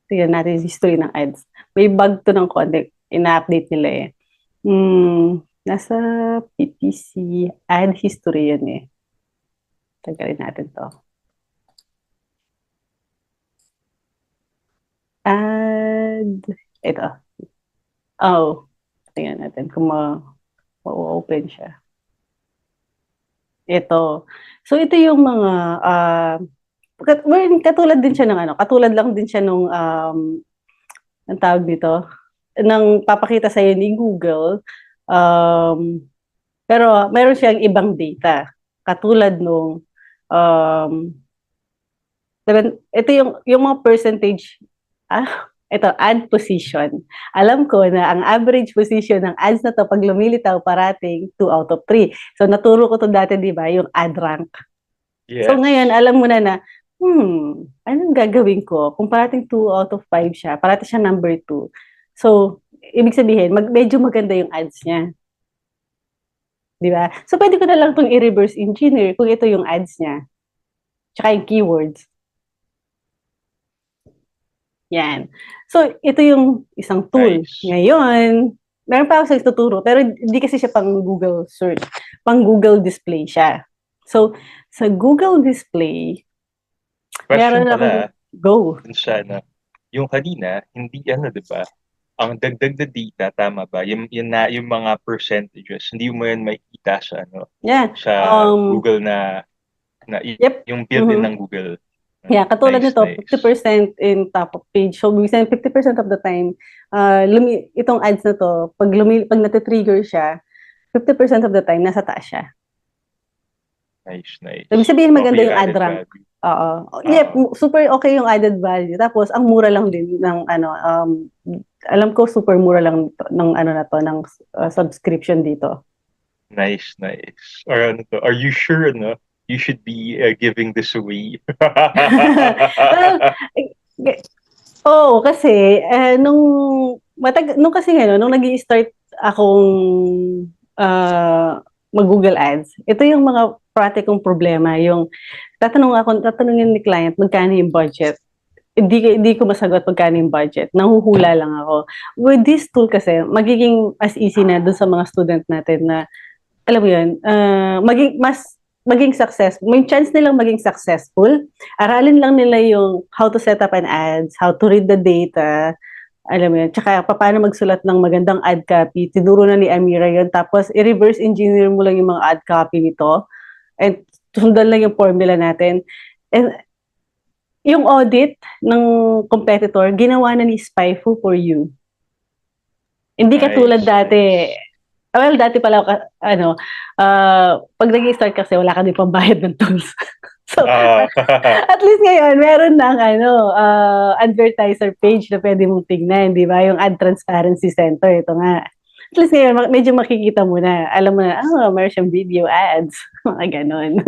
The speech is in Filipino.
Tingnan natin yung history ng ads. May bug to ng konti. Ina-update nila eh. Nasa PPC ad history yan eh. Tagalin natin to. Ad. Ito. Oh. Tingnan natin kung ma-open siya. Ito. So, ito yung mga katulad din siya ng katulad lang din siya nung ang tawag dito, nang papakita sa ni Google. Pero meron siyang ibang data. Katulad nung ito yung mga percentage ito, ad position. Alam ko na ang average position ng ads na to pag lumilitaw parating 2 out of 3. So naturo ko to dati, di ba, yung ad rank. Yes. So ngayon, alam mo na anong gagawin ko? Kung parating 2 out of 5 siya, parating siya number 2. So, ibig sabihin, medyo maganda yung ads niya. Di ba? So, pwede ko na lang itong i-reverse engineer kung ito yung ads niya. Tsaka yung keywords. Yan. So, ito yung isang tool. Nice. Ngayon, meron pa ako sa ituturo, pero hindi kasi siya pang Google search. Pang Google display siya. So, sa Google display, Question meron pala, akong go. dun sa yung kanina, hindi di ba? Ang dagdag na data, tama ba? Yung mga percentages, hindi mo yan makikita sa Yeah. sa Google Yep. yung built-in ng Google. Yeah, katulad Nice, nito, nice. 50% in top of page. So, 50% of the time, itong ads na to, pag natitrigger siya, 50% of the time, nasa taas siya. Nice, nice. Ibig sabihin, maganda Okay, yung ad added rank. value. Oo. Yep, super okay yung added value. Tapos, ang mura lang din ng, alam ko, super mura lang ng, ng subscription dito. Nice, nice. Or are you sure, you should be giving this away? Oo, kasi nung kasi nung nag-i-start akong mag-Google Ads, ito yung mga pratikong problema, yung tatanungin ni client magkano yung budget. Hindi ko masagot magkano yung budget. Nanghuhula lang ako. With this tool kasi, magiging as easy na dun sa mga student natin na, alam mo yun, maging successful. May chance nilang maging successful. Aralin lang nila yung how to set up an ads, how to read the data, alam mo yun, tsaka paano magsulat ng magandang ad copy. Tinuro na ni Amira yun. Tapos, i-reverse engineer mo lang yung mga ad copy nito. And sundan lang yung formula natin. And yung audit ng competitor, ginawa na ni Spyfoo for you. Hindi katulad dati. Well, dati pala, pag nag-start kasi, wala ka din pambayad ng tools. So, at least ngayon, meron ng advertiser page na pwede mong tignan, di ba? Yung Ad Transparency Center, ito nga. At least ngayon, medyo makikita mo na. Alam mo na, meron siyang video ads. Mga ganon.